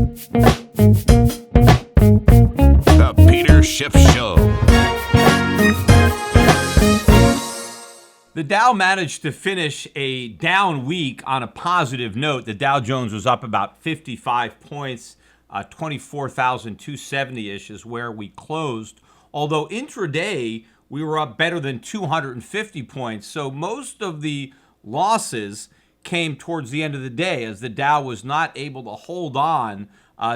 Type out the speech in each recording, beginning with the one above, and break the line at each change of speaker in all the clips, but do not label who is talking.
The Peter Schiff Show.
The Dow managed to finish a down week on a positive note. The Dow Jones was up about 55 points, 24,270-ish is where we closed. Although intraday, we were up better than 250 points. So most of the losses came towards the end of the day as the Dow was not able to hold on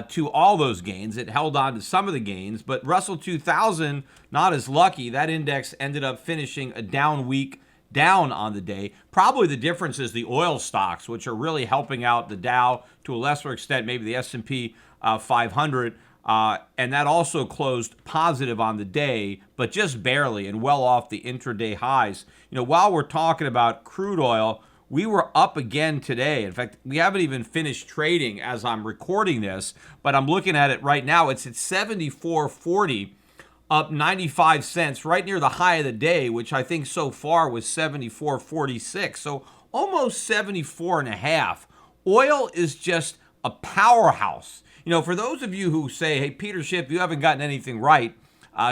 to all those gains. It held on to some of the gains, but Russell 2000, not as lucky. That index ended up finishing a down week, down on the day. Probably the difference is the oil stocks, which are really helping out the Dow to a lesser extent, maybe the S&P 500. And that also closed positive on the day, but just barely and well off the intraday highs. You know, while we're talking about crude oil, we were up again today. In fact, we haven't even finished trading as I'm recording this, but I'm looking at it right now. It's at 74.40, up 95 cents, right near the high of the day, which I think so far was 74.46. So almost 74 and a half. Oil is just a powerhouse. You know, for those of you who say, hey, Peter Schiff, you haven't gotten anything right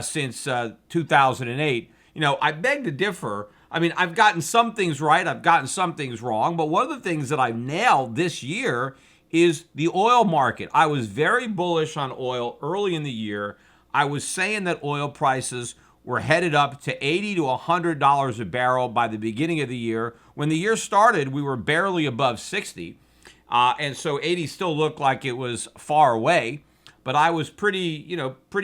since 2008, you know, I beg to differ. I mean, I've gotten some things right, I've gotten some things wrong, but one of the things that I've nailed this year is the oil market. I was very bullish on oil early in the year. I was saying that oil prices were headed up to $80 to $100 a barrel by the beginning of the year. When the year started, we were barely above 60. And so 80 still looked like it was far away, but I was pretty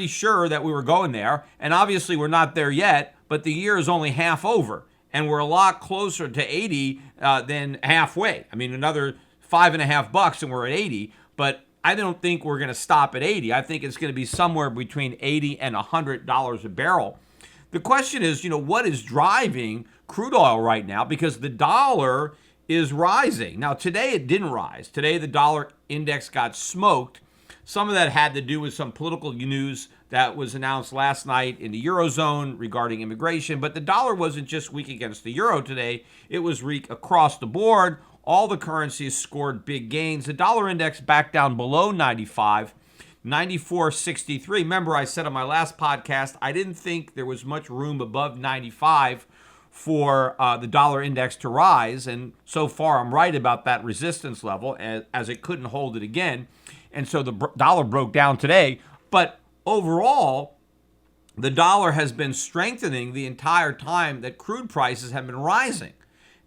sure that we were going there. And obviously we're not there yet, but the year is only half over. And we're a lot closer to 80 than halfway. I mean, another $5.50 and we're at 80, but I don't think we're going to stop at 80. I think it's going to be somewhere between 80 and $100 a barrel. The question is, you know, what is driving crude oil right now? Because the dollar is rising. Now, today it didn't rise. Today the dollar index got smoked. Some of that had to do with some political news that was announced last night in the Eurozone regarding immigration. But the dollar wasn't just weak against the euro today. It was weak across the board. All the currencies scored big gains. The dollar index back down below 95, 94.63. Remember, I said on my last podcast, I didn't think there was much room above 95 for the dollar index to rise. And so far, I'm right about that resistance level as it couldn't hold it again. And so the dollar broke down today. But overall, the dollar has been strengthening the entire time that crude prices have been rising.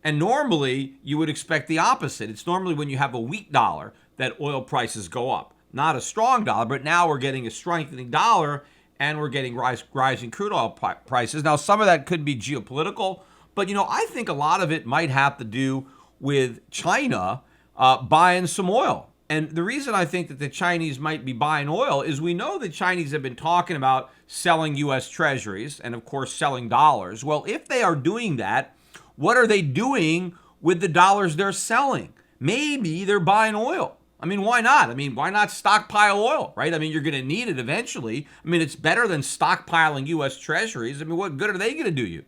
And normally, you would expect the opposite. It's normally when you have a weak dollar that oil prices go up. Not a strong dollar, but now we're getting a strengthening dollar and we're getting rising crude oil prices. Now, some of that could be geopolitical, but, you know, I think a lot of it might have to do with China buying some oil. And the reason I think that the Chinese might be buying oil is we know the Chinese have been talking about selling U.S. treasuries and, of course, selling dollars. Well, if they are doing that, what are they doing with the dollars they're selling? Maybe they're buying oil. I mean, why not? I mean, why not stockpile oil, right? I mean, you're going to need it eventually. I mean, it's better than stockpiling U.S. treasuries. I mean, what good are they going to do you?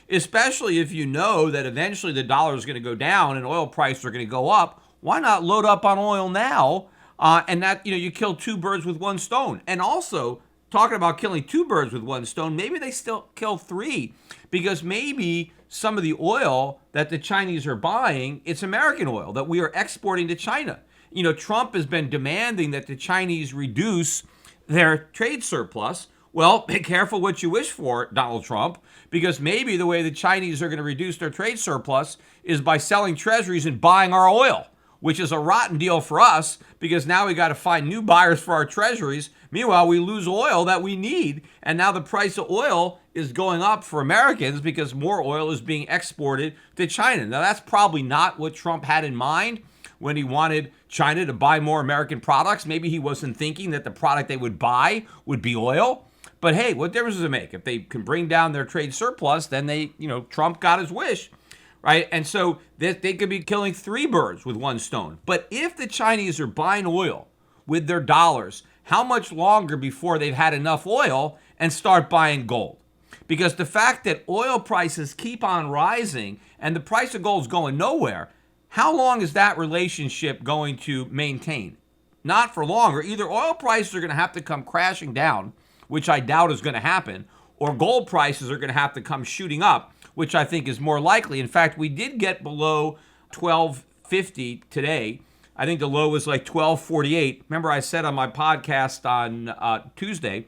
Especially if you know that eventually the dollar is going to go down and oil prices are going to go up. Why not load up on oil now? And that, you know, you kill two birds with one stone. And also, talking about killing two birds with one stone, maybe they still kill three, because maybe some of the oil that the Chinese are buying, it's American oil that we are exporting to China. You know, Trump has been demanding that the Chinese reduce their trade surplus. Well, be careful what you wish for, Donald Trump, because maybe the way the Chinese are going to reduce their trade surplus is by selling treasuries and buying our oil, which is a rotten deal for us because now we got to find new buyers for our treasuries. Meanwhile, we lose oil that we need, and now the price of oil is going up for Americans because more oil is being exported to China. Now, that's probably not what Trump had in mind when he wanted China to buy more American products. Maybe he wasn't thinking that the product they would buy would be oil. But hey, what difference does it make? If they can bring down their trade surplus, then they, you know, Trump got his wish, right? And so they could be killing three birds with one stone. But if the Chinese are buying oil with their dollars, how much longer before they've had enough oil and start buying gold? Because the fact that oil prices keep on rising and the price of gold is going nowhere, how long is that relationship going to maintain? not for longer. Either oil prices are going to have to come crashing down, which I doubt is going to happen, or gold prices are going to have to come shooting up, which I think is more likely. In fact, we did get below 1250 today. I think the low was like 1248. Remember, I said on my podcast on Tuesday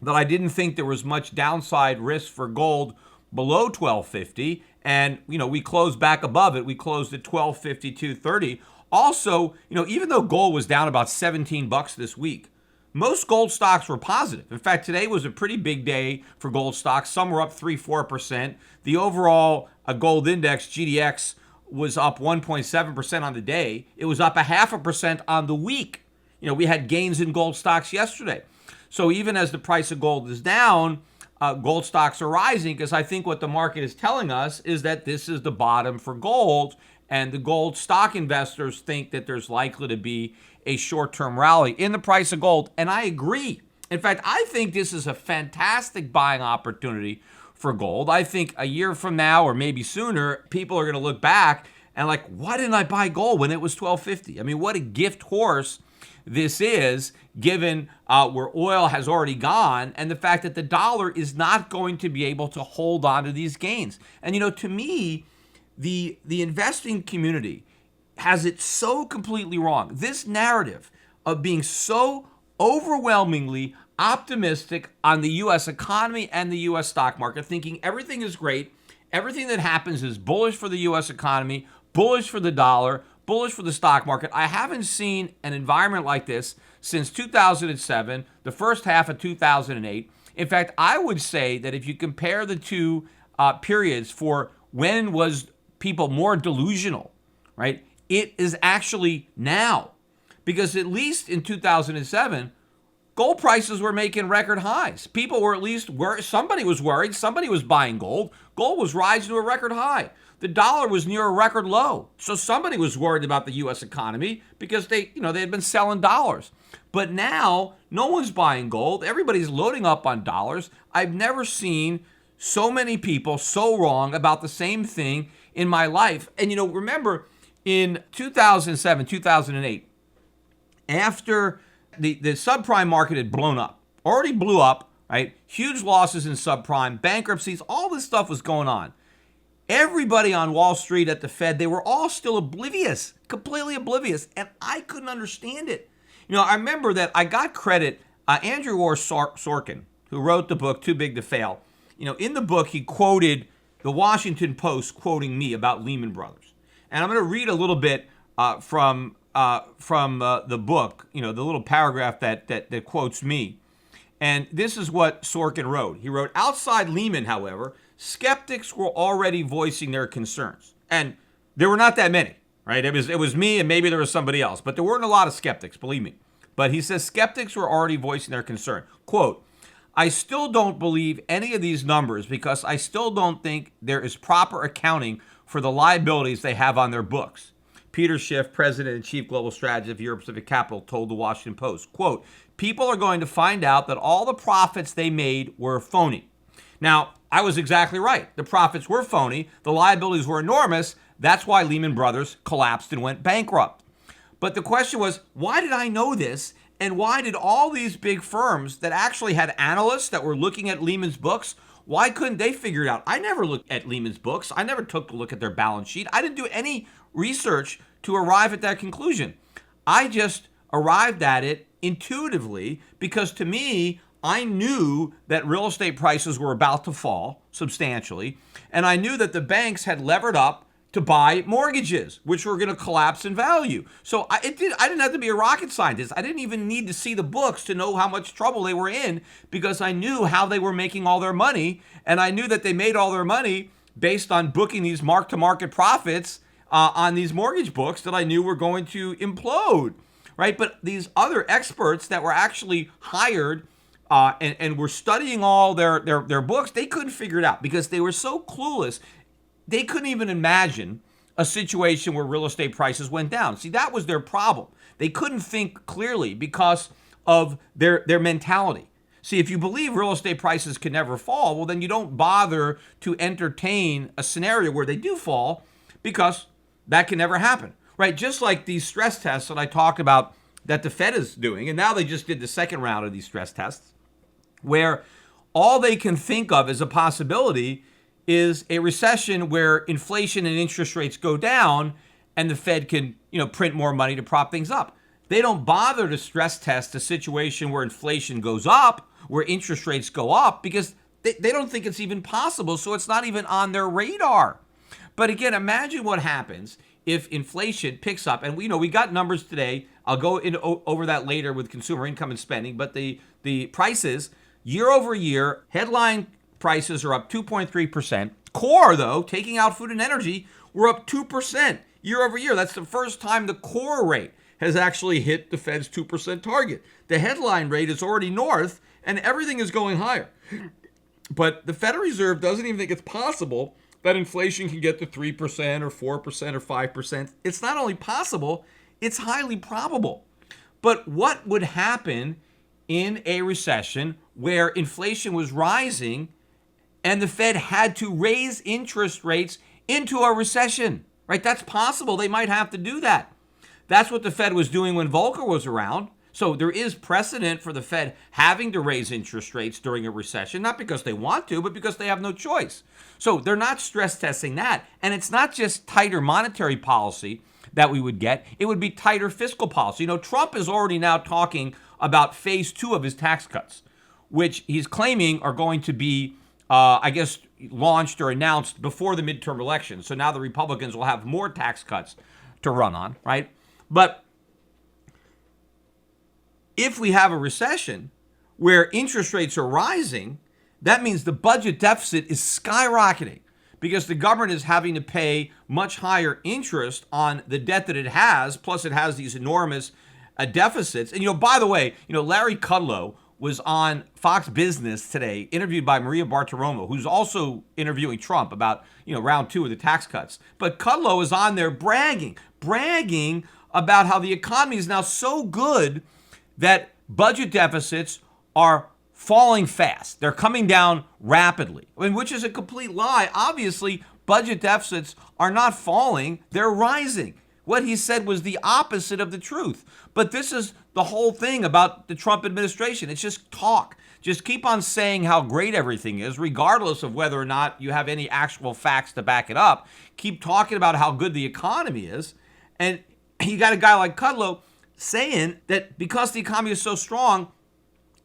that I didn't think there was much downside risk for gold below 1250, and we closed back above it. We closed at 1252.30. Also, even though gold was down about $17 this week, most gold stocks were positive. In fact, today was a pretty big day for gold stocks. Some were up 3-4%. The overall gold index, GDX, was up 1.7% on the day. It was up 0.5% on the week. We had gains in gold stocks yesterday. So even as the price of gold is down, gold stocks are rising, because I think what the market is telling us is that this is the bottom for gold, and the gold stock investors think that there's likely to be a short-term rally in the price of gold. And I agree. In fact, I think this is a fantastic buying opportunity for gold. I think a year from now, or maybe sooner, people are going to look back and like, why didn't I buy gold when it was $12.50? I mean, what a gift horse this is, given where oil has already gone, and the fact that the dollar is not going to be able to hold on to these gains. And to me, the investing community has it so completely wrong. This narrative of being so overwhelmingly optimistic on the U.S. economy and the U.S. stock market, thinking everything is great, everything that happens is bullish for the U.S. economy, bullish for the dollar, bullish for the stock market. I haven't seen an environment like this since 2007, the first half of 2008. In fact, I would say that if you compare the two periods for when was people more delusional, right, it is actually now. Because at least in 2007, gold prices were making record highs. People were at least worried. Somebody was worried. Somebody was buying gold. Gold was rising to a record high. The dollar was near a record low. So somebody was worried about the U.S. economy because they had been selling dollars. But now no one's buying gold. Everybody's loading up on dollars. I've never seen so many people so wrong about the same thing in my life. And remember in 2007, 2008, after the subprime market had blown up, already blew up, right? Huge losses in subprime, bankruptcies, all this stuff was going on. Everybody on Wall Street, at the Fed, they were all still oblivious, completely oblivious, and I couldn't understand it. I remember that I got credit, Andrew Sorkin, who wrote the book Too Big to Fail. In the book, he quoted the Washington Post quoting me about Lehman Brothers. And I'm going to read a little bit from the book, the little paragraph that quotes me. And this is what Sorkin wrote. He wrote, outside Lehman, however, skeptics were already voicing their concerns. And there were not that many, right? It was me, and maybe there was somebody else, but there weren't a lot of skeptics, believe me. But he says skeptics were already voicing their concern. Quote, I still don't believe any of these numbers because I still don't think there is proper accounting for the liabilities they have on their books. Peter Schiff, president and chief global strategist of Europe Pacific Capital, told the Washington Post, quote, people are going to find out that all the profits they made were phony. Now, I was exactly right. The profits were phony. The liabilities were enormous. That's why Lehman Brothers collapsed and went bankrupt. But the question was, why did I know this? And why did all these big firms that actually had analysts that were looking at Lehman's books, why couldn't they figure it out? I never looked at Lehman's books. I never took a look at their balance sheet. I didn't do any research to arrive at that conclusion. I just arrived at it intuitively because to me, I knew that real estate prices were about to fall substantially, and I knew that the banks had levered up to buy mortgages, which were going to collapse in value. So I didn't have to be a rocket scientist. I didn't even need to see the books to know how much trouble they were in because I knew how they were making all their money, and I knew that they made all their money based on booking these mark-to-market profits on these mortgage books that I knew were going to implode, right? But these other experts that were actually hired and were studying all their books, they couldn't figure it out because they were so clueless. They couldn't even imagine a situation where real estate prices went down. See, that was their problem. They couldn't think clearly because of their mentality. See, if you believe real estate prices can never fall, well, then you don't bother to entertain a scenario where they do fall because that can never happen, right? Just like these stress tests that I talked about that the Fed is doing, and now they just did the second round of these stress tests, where all they can think of as a possibility is a recession where inflation and interest rates go down and the Fed can, print more money to prop things up. They don't bother to stress test a situation where inflation goes up, where interest rates go up, because they don't think it's even possible, so it's not even on their radar. But again, imagine what happens if inflation picks up. And we got numbers today. I'll go over that later with consumer income and spending. But the prices, year over year, headline prices are up 2.3%. Core, though, taking out food and energy, we're up 2% year over year. That's the first time the core rate has actually hit the Fed's 2% target. The headline rate is already north, and everything is going higher. But the Federal Reserve doesn't even think it's possible that inflation can get to 3% or 4% or 5%. It's not only possible, it's highly probable. But what would happen in a recession where inflation was rising and the Fed had to raise interest rates into a recession, right? That's possible. They might have to do that. That's what the Fed was doing when Volcker was around. So there is precedent for the Fed having to raise interest rates during a recession, not because they want to, but because they have no choice. So they're not stress testing that. And it's not just tighter monetary policy that we would get. It would be tighter fiscal policy. Trump is already now talking about phase 2 of his tax cuts, which he's claiming are going to be, launched or announced before the midterm elections. So now the Republicans will have more tax cuts to run on, right? But if we have a recession where interest rates are rising, that means the budget deficit is skyrocketing because the government is having to pay much higher interest on the debt that it has, plus it has these enormous deficits. And, by the way, Larry Kudlow was on Fox Business today, interviewed by Maria Bartiromo, who's also interviewing Trump about, round 2 of the tax cuts. But Kudlow is on there bragging about how the economy is now so good that budget deficits are falling fast. They're coming down rapidly, which is a complete lie. Obviously, budget deficits are not falling, they're rising. What he said was the opposite of the truth. But this is the whole thing about the Trump administration. It's just talk. Just keep on saying how great everything is, regardless of whether or not you have any actual facts to back it up. Keep talking about how good the economy is. And you got a guy like Kudlow saying that because the economy is so strong,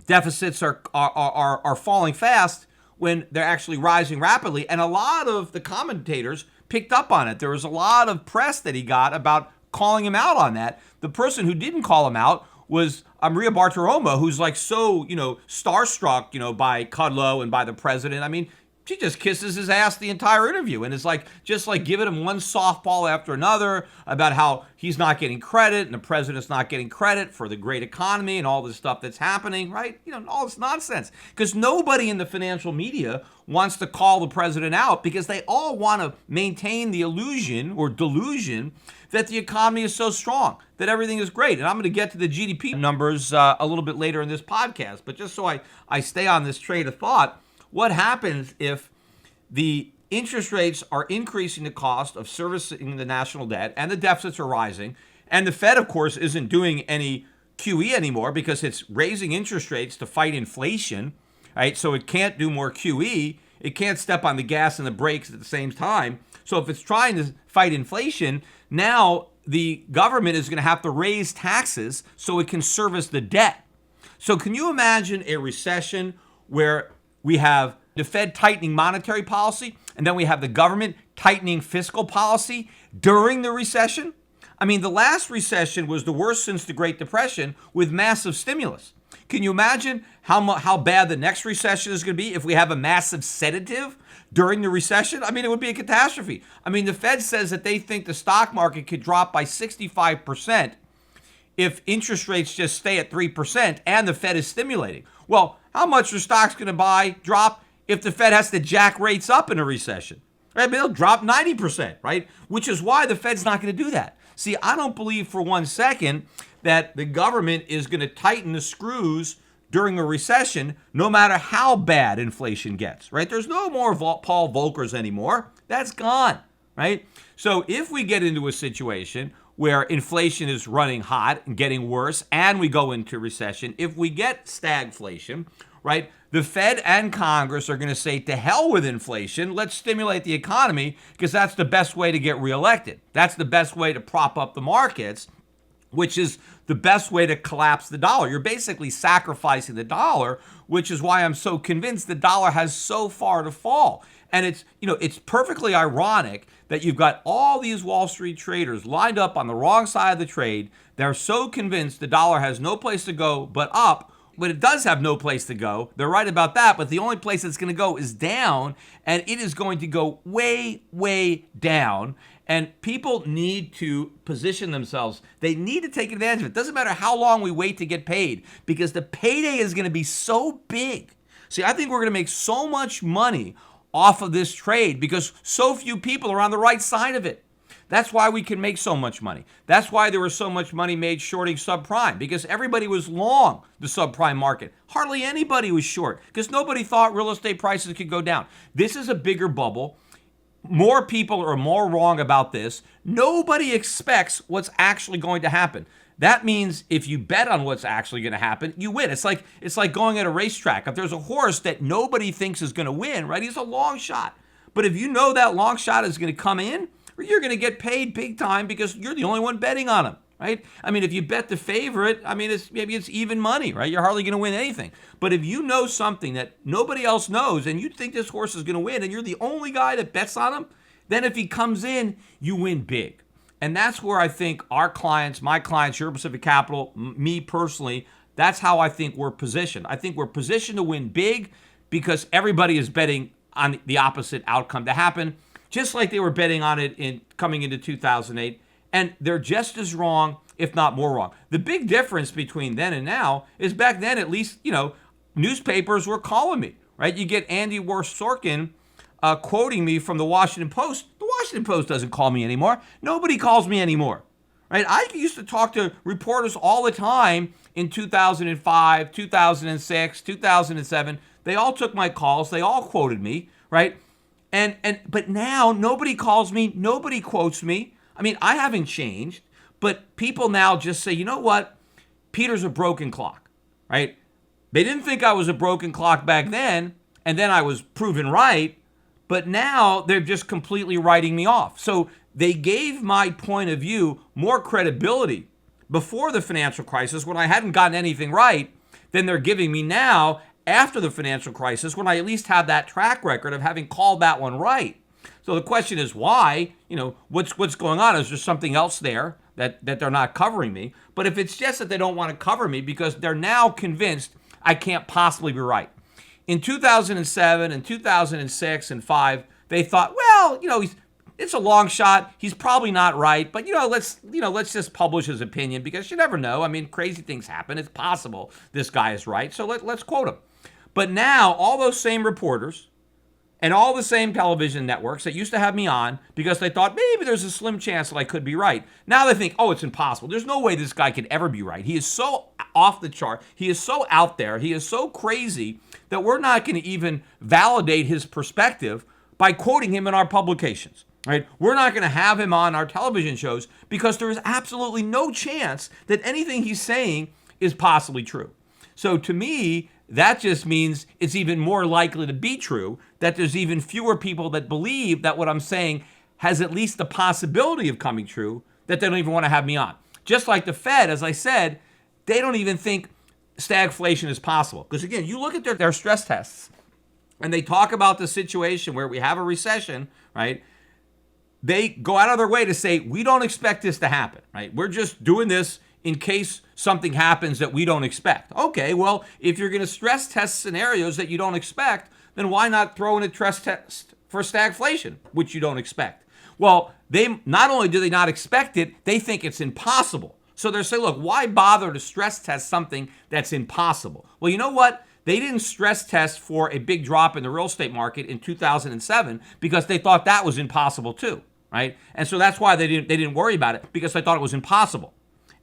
deficits are falling fast when they're actually rising rapidly. And a lot of the commentators picked up on it. There was a lot of press that he got about calling him out on that. The person who didn't call him out was Maria Bartiromo, who's like so, starstruck, by Kudlow and by the president. I mean, she just kisses his ass the entire interview and is just giving him one softball after another about how he's not getting credit and the president's not getting credit for the great economy and all this stuff that's happening, right? All this nonsense. Because nobody in the financial media wants to call the president out because they all want to maintain the illusion or delusion that the economy is so strong, that everything is great. And I'm going to get to the GDP numbers a little bit later in this podcast. But just so I stay on this train of thought, what happens if the interest rates are increasing the cost of servicing the national debt and the deficits are rising, and the Fed, of course, isn't doing any QE anymore because it's raising interest rates to fight inflation, right? So it can't do more QE. It can't step on the gas and the brakes at the same time. So if it's trying to fight inflation, now the government is going to have to raise taxes so it can service the debt. So can you imagine a recession where we have the Fed tightening monetary policy, and then we have the government tightening fiscal policy during the recession? I mean, the last recession was the worst since the Great Depression with massive stimulus. Can you imagine how bad the next recession is going to be if we have a massive sedative during the recession? I mean, it would be a catastrophe. I mean, the Fed says that they think the stock market could drop by 65% if interest rates just stay at 3% and the Fed is stimulating. Well, how much are stocks going to drop if the Fed has to jack rates up in a recession? Right? I mean, they'll drop 90%, right? Which is why the Fed's not going to do that. See, I don't believe for one second that the government is going to tighten the screws during a recession, no matter how bad inflation gets, right? There's no more Paul Volckers anymore. That's gone, right? So if we get into a situation where inflation is running hot and getting worse, and we go into recession, if we get stagflation, right, the Fed and Congress are going to say, to hell with inflation, let's stimulate the economy, because that's the best way to get reelected. That's the best way to prop up the markets, which is the best way to collapse the dollar. You're basically sacrificing the dollar, which is why I'm so convinced the dollar has so far to fall. And it's perfectly ironic that you've got all these Wall Street traders lined up on the wrong side of the trade. They're so convinced the dollar has no place to go but up, but it does have no place to go. They're right about that, but the only place it's going to go is down, and it is going to go way, way down. And people need to position themselves. They need to take advantage of it. It doesn't matter how long we wait to get paid, because the payday is going to be so big. See, I think we're going to make so much money off of this trade because so few people are on the right side of it. That's why we can make so much money. That's why there was so much money made shorting subprime, because everybody was long the subprime market. Hardly anybody was short because nobody thought real estate prices could go down. This is a bigger bubble. More people are more wrong about this. Nobody expects what's actually going to happen. That means if you bet on what's actually going to happen, you win. It's like going at a racetrack. If there's a horse that nobody thinks is going to win, right? He's a long shot. But if you know that long shot is going to come in, you're going to get paid big time because you're the only one betting on him, right? I mean, if you bet the favorite, maybe it's even money, right? You're hardly going to win anything. But if you know something that nobody else knows and you think this horse is going to win and you're the only guy that bets on him, then if he comes in, you win big. And that's where I think our clients, my clients, Euro Pacific Capital, me personally, that's how I think we're positioned. I think we're positioned to win big because everybody is betting on the opposite outcome to happen, just like they were betting on it in coming into 2008. And they're just as wrong, if not more wrong. The big difference between then and now is back then, at least, newspapers were calling me, right? You get Andy Warsorkin quoting me from the Washington Post. The Washington Post doesn't call me anymore. Nobody calls me anymore, right? I used to talk to reporters all the time in 2005, 2006, 2007. They all took my calls. They all quoted me, right? But now nobody calls me. Nobody quotes me. I mean, I haven't changed, but people now just say, you know what? Peter's a broken clock, right? They didn't think I was a broken clock back then, and then I was proven right, but now they're just completely writing me off. So they gave my point of view more credibility before the financial crisis when I hadn't gotten anything right than they're giving me now after the financial crisis when I at least have that track record of having called that one right. So the question is why, what's going on? Is there something else there that they're not covering me? But if it's just that they don't want to cover me because they're now convinced I can't possibly be right. In 2007 and 2006 and 5, they thought, well, it's a long shot. He's probably not right, but let's just publish his opinion because you never know. I mean, crazy things happen. It's possible this guy is right. So let's quote him. But now all those same reporters and all the same television networks that used to have me on because they thought maybe there's a slim chance that I could be right. Now they think, oh, it's impossible. There's no way this guy could ever be right. He is so off the chart. He is so out there. He is so crazy that we're not going to even validate his perspective by quoting him in our publications, right? We're not going to have him on our television shows because there is absolutely no chance that anything he's saying is possibly true. So to me, that just means it's even more likely to be true, that there's even fewer people that believe that what I'm saying has at least the possibility of coming true, that they don't even want to have me on. Just like the Fed, as I said, they don't even think stagflation is possible. Because again, you look at their stress tests, and they talk about the situation where we have a recession, right? They go out of their way to say, we don't expect this to happen, right? We're just doing this in case something happens that we don't expect. Okay, well, if you're going to stress test scenarios that you don't expect, then why not throw in a stress test for stagflation, which you don't expect? Well, they not only do they not expect it, they think it's impossible. So they're saying, look, why bother to stress test something that's impossible? Well, you know what? They didn't stress test for a big drop in the real estate market in 2007 because they thought that was impossible too, right? And so that's why they didn't worry about it, because they thought it was impossible.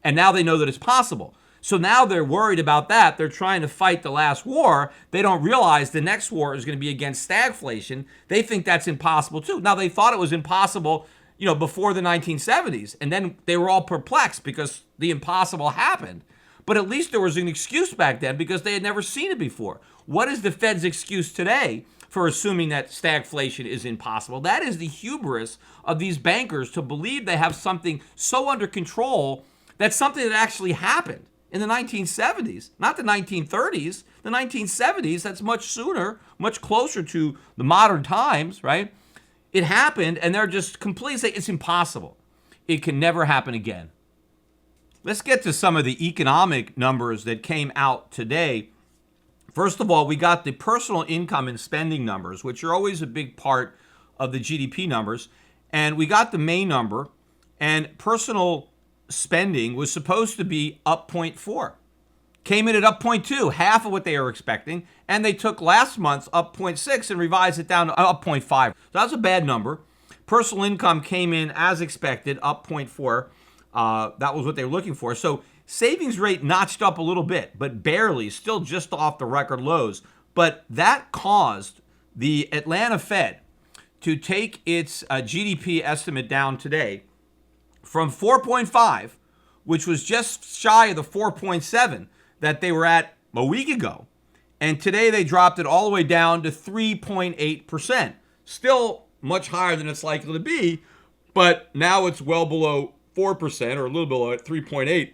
And now they know that it's possible. So now they're worried about that. They're trying to fight the last war. They don't realize the next war is going to be against stagflation. They think that's impossible too. Now, they thought it was impossible before the 1970s. And then they were all perplexed because the impossible happened. But at least there was an excuse back then because they had never seen it before. What is the Fed's excuse today for assuming that stagflation is impossible? That is the hubris of these bankers to believe they have something so under control that's something that actually happened in the 1970s, not the 1930s. The 1970s, that's much sooner, much closer to the modern times, right? It happened, and they're just completely saying it's impossible. It can never happen again. Let's get to some of the economic numbers that came out today. First of all, we got the personal income and spending numbers, which are always a big part of the GDP numbers. And we got the May number, and personal spending was supposed to be up 0.4. Came in at up 0.2, half of what they were expecting. And they took last month's up 0.6 and revised it down to up 0.5. So that's a bad number. Personal income came in as expected, up 0.4. That was what they were looking for. So savings rate notched up a little bit, but barely, still just off the record lows. But that caused the Atlanta Fed to take its GDP estimate down today from 4.5, which was just shy of the 4.7 that they were at a week ago. And today they dropped it all the way down to 3.8%. Still much higher than it's likely to be, but now it's well below 4% or a little below at 3.8.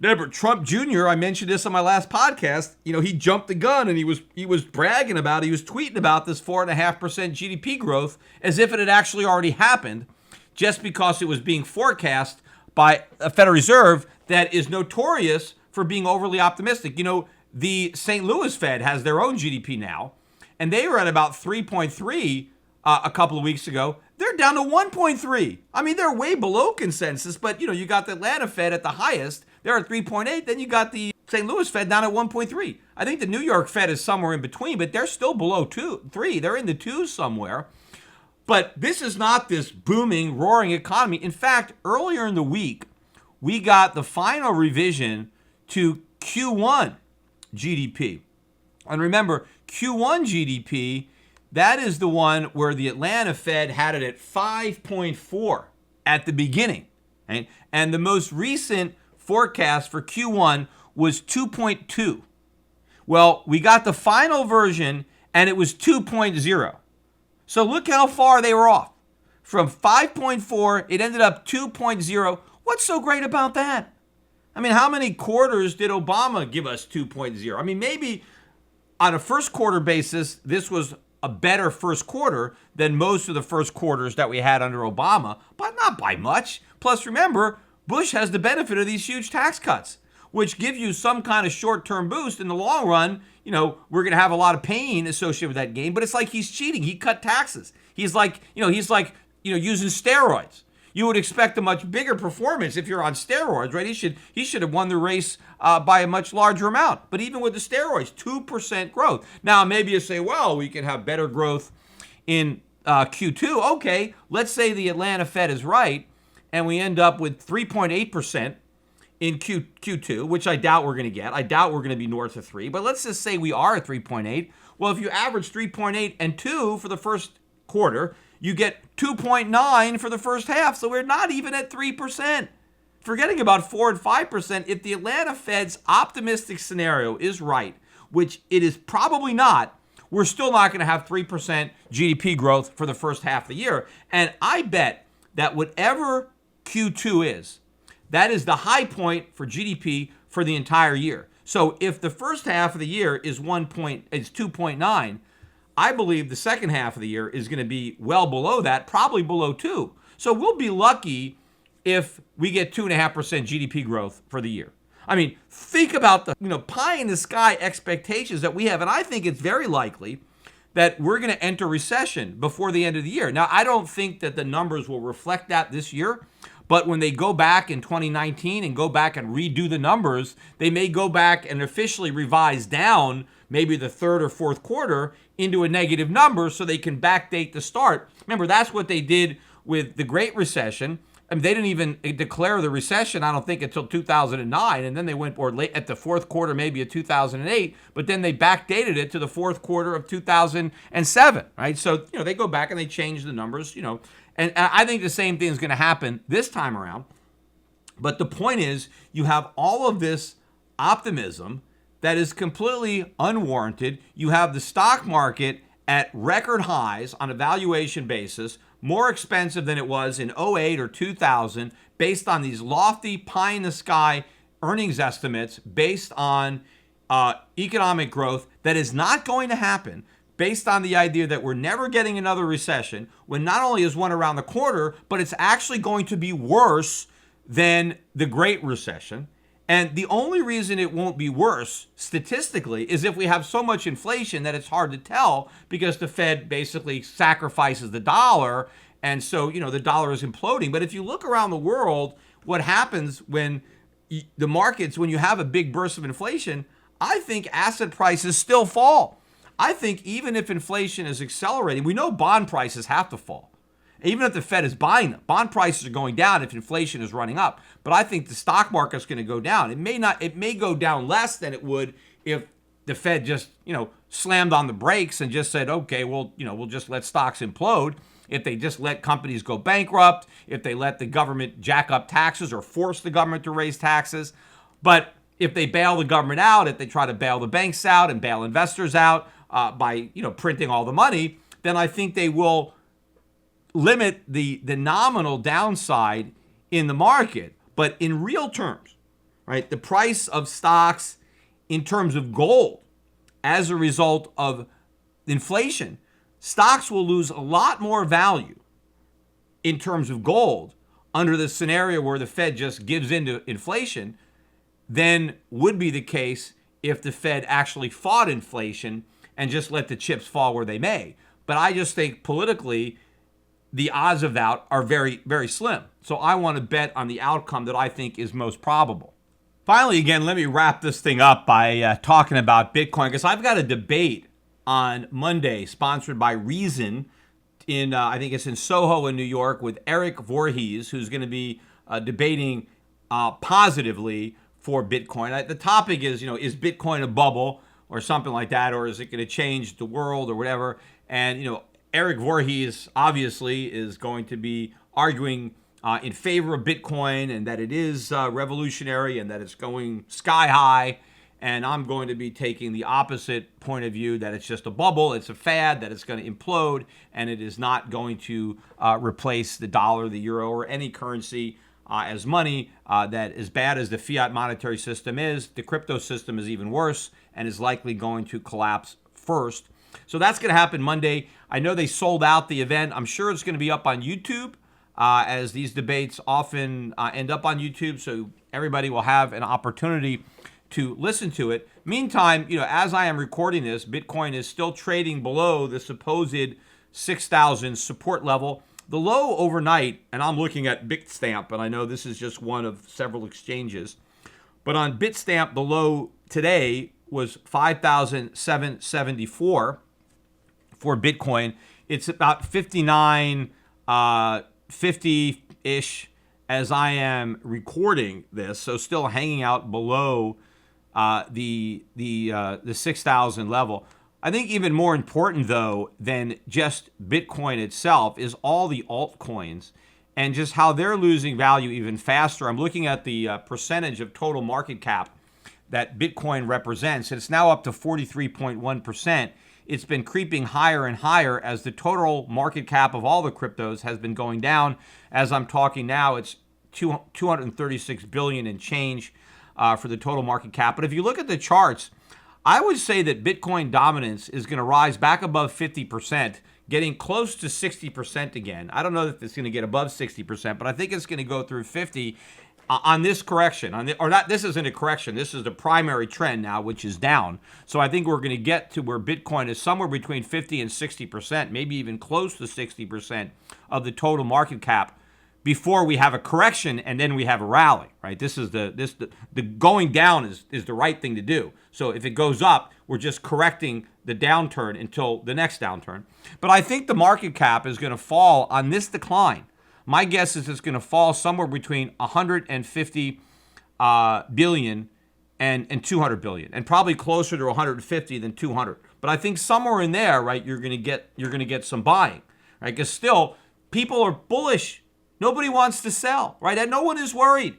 Remember, Trump Jr., I mentioned this on my last podcast, he jumped the gun and he was bragging about it. He was tweeting about this 4.5% GDP growth as if it had actually already happened, just because it was being forecast by a Federal Reserve that is notorious for being overly optimistic. The St. Louis Fed has their own GDP now, and they were at about 3.3 a couple of weeks ago. They're down to 1.3. I mean, they're way below consensus, but you got the Atlanta Fed at the highest. They're at 3.8. Then you got the St. Louis Fed down at 1.3. I think the New York Fed is somewhere in between, but they're still below 3. They're in the 2s somewhere. But this is not this booming, roaring economy. In fact, earlier in the week, we got the final revision to Q1 GDP. And remember, Q1 GDP, that is the one where the Atlanta Fed had it at 5.4 at the beginning. Right? And the most recent forecast for Q1 was 2.2. Well, we got the final version, and it was 2.0. So look how far they were off. From 5.4, it ended up 2.0. What's so great about that? I mean, how many quarters did Obama give us 2.0? I mean, maybe on a first quarter basis, this was a better first quarter than most of the first quarters that we had under Obama, but not by much. Plus, remember, Bush has the benefit of these huge tax cuts, which give you some kind of short-term boost. In the long run, we're going to have a lot of pain associated with that gain, but it's like he's cheating. He cut taxes. He's like using steroids. You would expect a much bigger performance if you're on steroids, right? He should have won the race by a much larger amount. But even with the steroids, 2% growth. Now, maybe you say, well, we can have better growth in Q2. Okay, let's say the Atlanta Fed is right, and we end up with 3.8% in Q2, which I doubt we're going to get. I doubt we're going to be north of 3. But let's just say we are at 3.8. Well, if you average 3.8 and 2 for the first quarter, you get 2.9 for the first half. So we're not even at 3%. Forgetting about 4 and 5%, if the Atlanta Fed's optimistic scenario is right, which it is probably not, we're still not going to have 3% GDP growth for the first half of the year. And I bet that whatever Q2 is, that is the high point for GDP for the entire year. So if the first half of the year is 2.9, I believe the second half of the year is going to be well below that, probably below 2. So we'll be lucky if we get 2.5% GDP growth for the year. I mean, think about the pie in the sky expectations that we have, and I think it's very likely that we're going to enter recession before the end of the year. Now, I don't think that the numbers will reflect that this year, but when they go back in 2019 and go back and redo the numbers, they may go back and officially revise down maybe the third or fourth quarter into a negative number so they can backdate the start. Remember, that's what they did with the Great Recession. I mean, they didn't even declare the recession, I don't think, until 2009, and then they went late at the fourth quarter, maybe of 2008, but then they backdated it to the fourth quarter of 2007, right? So, they go back and they change the numbers, And I think the same thing is going to happen this time around. But the point is, you have all of this optimism that is completely unwarranted. You have the stock market at record highs on a valuation basis, more expensive than it was in '08 or 2000, based on these lofty pie in the sky earnings estimates based on economic growth that is not going to happen, based on the idea that we're never getting another recession, when not only is one around the corner, but it's actually going to be worse than the Great Recession. And the only reason it won't be worse statistically is if we have so much inflation that it's hard to tell, because the Fed basically sacrifices the dollar. And so, the dollar is imploding. But if you look around the world, what happens when the markets, when you have a big burst of inflation, I think asset prices still fall. I think even if inflation is accelerating, we know bond prices have to fall. Even if the Fed is buying them, bond prices are going down if inflation is running up. But I think the stock market's going to go down. It may go down less than it would if the Fed just, slammed on the brakes and just said, okay, well, we'll just let stocks implode. If they just let companies go bankrupt, if they let the government jack up taxes or force the government to raise taxes. But if they bail the government out, if they try to bail the banks out and bail investors out by, printing all the money, then I think they will limit the nominal downside in the market. But in real terms, right, the price of stocks in terms of gold as a result of inflation, stocks will lose a lot more value in terms of gold under the scenario where the Fed just gives in to inflation than would be the case if the Fed actually fought inflation and just let the chips fall where they may. But I just think politically, the odds of that are very, very slim. So I want to bet on the outcome that I think is most probable. Finally, again, let me wrap this thing up by talking about Bitcoin, because I've got a debate on Monday sponsored by Reason I think it's in Soho in New York, with Eric Voorhees, who's going to be debating positively for Bitcoin. The topic is Bitcoin a bubble or something like that, or is it going to change the world or whatever? And, Eric Voorhees obviously is going to be arguing in favor of Bitcoin and that it is revolutionary and that it's going sky high. And I'm going to be taking the opposite point of view, that it's just a bubble, it's a fad, that it's going to implode, and it is not going to replace the dollar, the euro, or any currency as money. That as bad as the fiat monetary system is, the crypto system is even worse and is likely going to collapse first. So that's going to happen Monday. I know they sold out the event. I'm sure it's going to be up on YouTube, as these debates often end up on YouTube, so everybody will have an opportunity to listen to it. Meantime, as I am recording this, Bitcoin is still trading below the supposed 6,000 support level. The low overnight, and I'm looking at Bitstamp, and I know this is just one of several exchanges, but on Bitstamp, the low today was 5,774 for Bitcoin. It's about 59.50-ish as I am recording this, so still hanging out below the 6,000 level. I think even more important, though, than just Bitcoin itself is all the altcoins and just how they're losing value even faster. I'm looking at the percentage of total market cap that Bitcoin represents. It's now up to 43.1%. It's been creeping higher and higher as the total market cap of all the cryptos has been going down. As I'm talking now, it's 236 billion and change for the total market cap. But if you look at the charts, I would say that Bitcoin dominance is going to rise back above 50%, getting close to 60% again. I don't know if it's going to get above 60%, but I think it's going to go through 50 on this correction. This isn't a correction. This is the primary trend now, which is down. So I think we're going to get to where Bitcoin is somewhere between 50 and 60%, maybe even close to 60% of the total market cap before we have a correction and then we have a rally, right? This is the going down is the right thing to do. So if it goes up, we're just correcting the downturn until the next downturn. But I think the market cap is going to fall on this decline. My guess is it's going to fall somewhere between 150 billion and 200 billion, and probably closer to 150 than 200. But I think somewhere in there, right, you're going to get some buying, right? Because still, people are bullish. Nobody wants to sell, right? And no one is worried.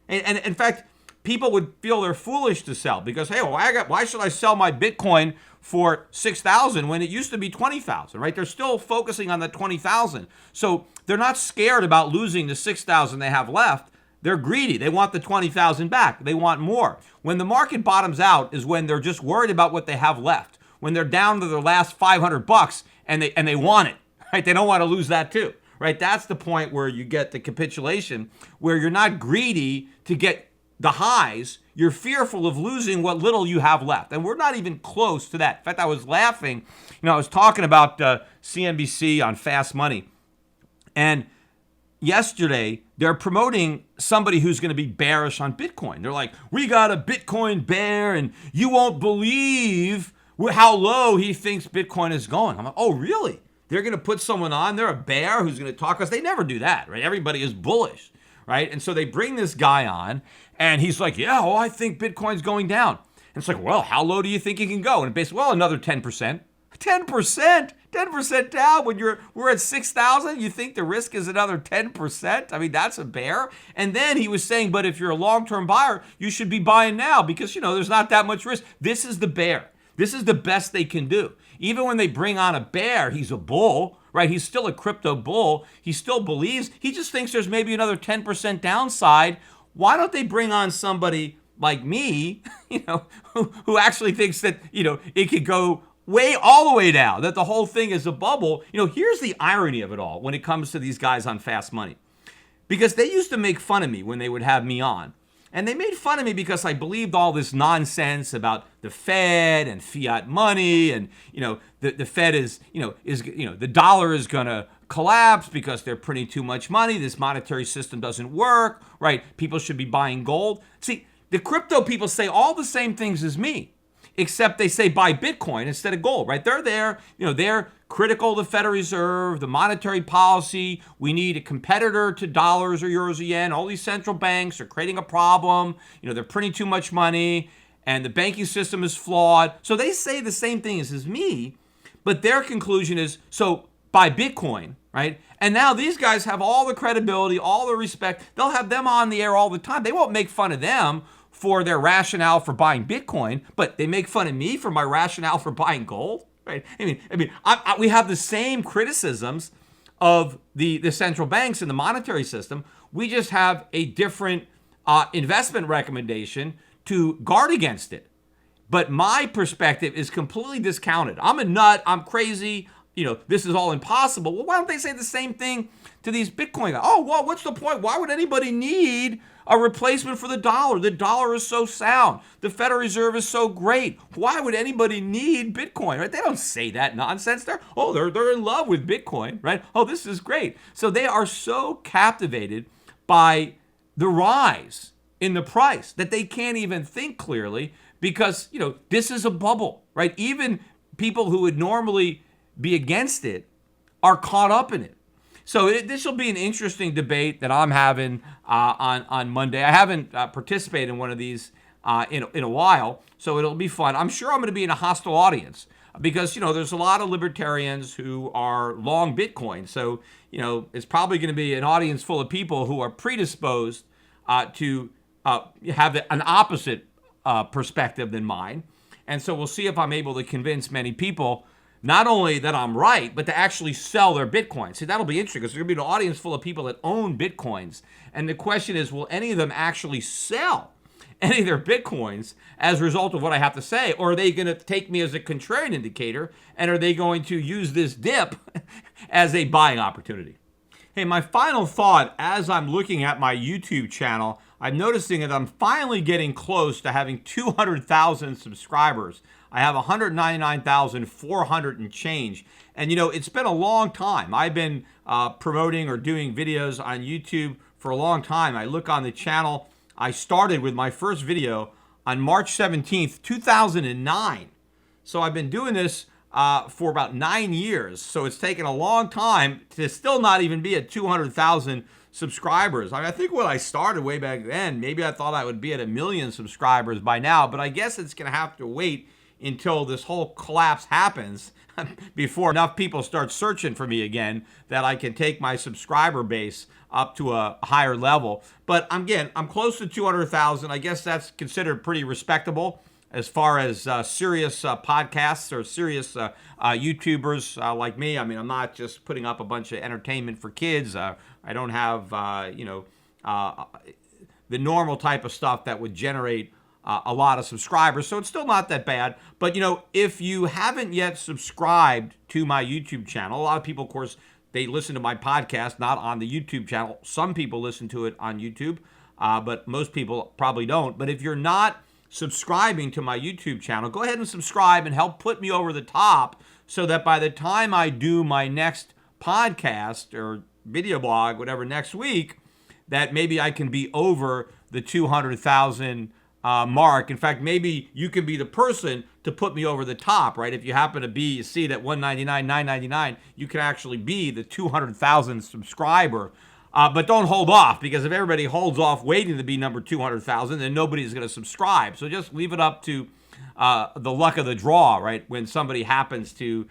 And in fact, people would feel they're foolish to sell because, hey, well, why should I sell my Bitcoin for 6,000 when it used to be 20,000, right? They're still focusing on the 20,000. So they're not scared about losing the 6,000 they have left. They're greedy. They want the 20,000 back. They want more. When the market bottoms out is when they're just worried about what they have left. When they're down to their last $500 and they want it, right? They don't want to lose that too, right? That's the point where you get the capitulation, where you're not greedy to get the highs. You're fearful of losing what little you have left. And we're not even close to that. In fact, I was laughing. I was talking about CNBC on Fast Money. And yesterday, they're promoting somebody who's going to be bearish on Bitcoin. They're like, we got a Bitcoin bear, and you won't believe how low he thinks Bitcoin is going. I'm like, oh, really? They're going to put someone on? They're a bear who's going to talk us? They never do that, right? Everybody is bullish, right? And so they bring this guy on, and he's like, yeah, well, I think Bitcoin's going down. And it's like, well, how low do you think it can go? And basically, well, another 10%. 10% down when we're at 6,000. You think the risk is another 10%? I mean, that's a bear. And then he was saying, but if you're a long-term buyer, you should be buying now because, there's not that much risk. This is the bear. This is the best they can do. Even when they bring on a bear, he's a bull, right? He's still a crypto bull. He still believes. He just thinks there's maybe another 10% downside. Why don't they bring on somebody like me, who actually thinks that, it could go all the way down, that the whole thing is a bubble. Here's the irony of it all when it comes to these guys on Fast Money. Because they used to make fun of me when they would have me on. And they made fun of me because I believed all this nonsense about the Fed and fiat money and, the Fed is the dollar is going to collapse because they're printing too much money. This monetary system doesn't work, right? People should be buying gold. See, the crypto people say all the same things as me, except they say buy Bitcoin instead of gold, right? They're there, they're critical of the Federal Reserve, the monetary policy. We need a competitor to dollars or euros or yen. All these central banks are creating a problem. They're printing too much money and the banking system is flawed. So they say the same thing as me, but their conclusion is, so buy Bitcoin, right? And now these guys have all the credibility, all the respect. They'll have them on the air all the time. They won't make fun of them for their rationale for buying Bitcoin, but they make fun of me for my rationale for buying gold, right? We have the same criticisms of the central banks and the monetary system. We just have a different investment recommendation to guard against it. But my perspective is completely discounted. I'm a nut. I'm crazy. This is all impossible. Well, why don't they say the same thing to these Bitcoin guys? Oh, well, what's the point? Why would anybody need a replacement for the dollar? The dollar is so sound. The Federal Reserve is so great. Why would anybody need Bitcoin, right? They don't say that nonsense. They're in love with Bitcoin, right? Oh, this is great. So they are so captivated by the rise in the price that they can't even think clearly because, this is a bubble, right? Even people who would normally be against it are caught up in it. So this will be an interesting debate that I'm having on Monday. I haven't participated in one of these in a while, so it'll be fun. I'm sure I'm going to be in a hostile audience because, there's a lot of libertarians who are long Bitcoin. So, it's probably going to be an audience full of people who are predisposed to have an opposite perspective than mine. And so we'll see if I'm able to convince many people not only that I'm right, but to actually sell their Bitcoin. See, that'll be interesting because there's going to be an audience full of people that own Bitcoins. And the question is, will any of them actually sell any of their Bitcoins as a result of what I have to say? Or are they going to take me as a contrarian indicator? And are they going to use this dip as a buying opportunity? Hey, my final thought as I'm looking at my YouTube channel, I'm noticing that I'm finally getting close to having 200,000 subscribers. I have 199,400 and change. And, it's been a long time. I've been promoting or doing videos on YouTube for a long time. I look on the channel. I started with my first video on March 17th, 2009. So I've been doing this for about 9 years. So it's taken a long time to still not even be at 200,000 subscribers. I think when I started way back then, maybe I thought I would be at 1 million subscribers by now, but I guess it's going to have to wait until this whole collapse happens before enough people start searching for me again that I can take my subscriber base up to a higher level. But again, I'm close to 200,000. I guess that's considered pretty respectable as far as serious podcasts or serious YouTubers like me. I mean, I'm not just putting up a bunch of entertainment for kids. I don't have, the normal type of stuff that would generate a lot of subscribers. So it's still not that bad. But, if you haven't yet subscribed to my YouTube channel, a lot of people, of course, they listen to my podcast, not on the YouTube channel. Some people listen to it on YouTube, but most people probably don't. But if you're not subscribing to my YouTube channel, go ahead and subscribe and help put me over the top so that by the time I do my next podcast or video blog, whatever, next week, that maybe I can be over the 200,000 mark. In fact, maybe you can be the person to put me over the top, right? If you happen to be, you see that 199, 999, you can actually be the 200,000 subscriber. But don't hold off, because if everybody holds off waiting to be number 200,000, then nobody's going to subscribe. So just leave it up to the luck of the draw, right? When somebody happens to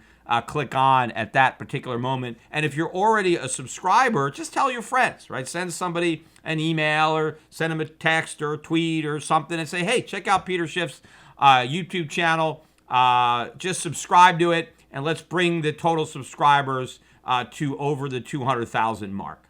click on at that particular moment. And if you're already a subscriber, just tell your friends, right? Send somebody an email or send them a text or a tweet or something and say, hey, check out Peter Schiff's YouTube channel. Just subscribe to it, and let's bring the total subscribers to over the 200,000 mark.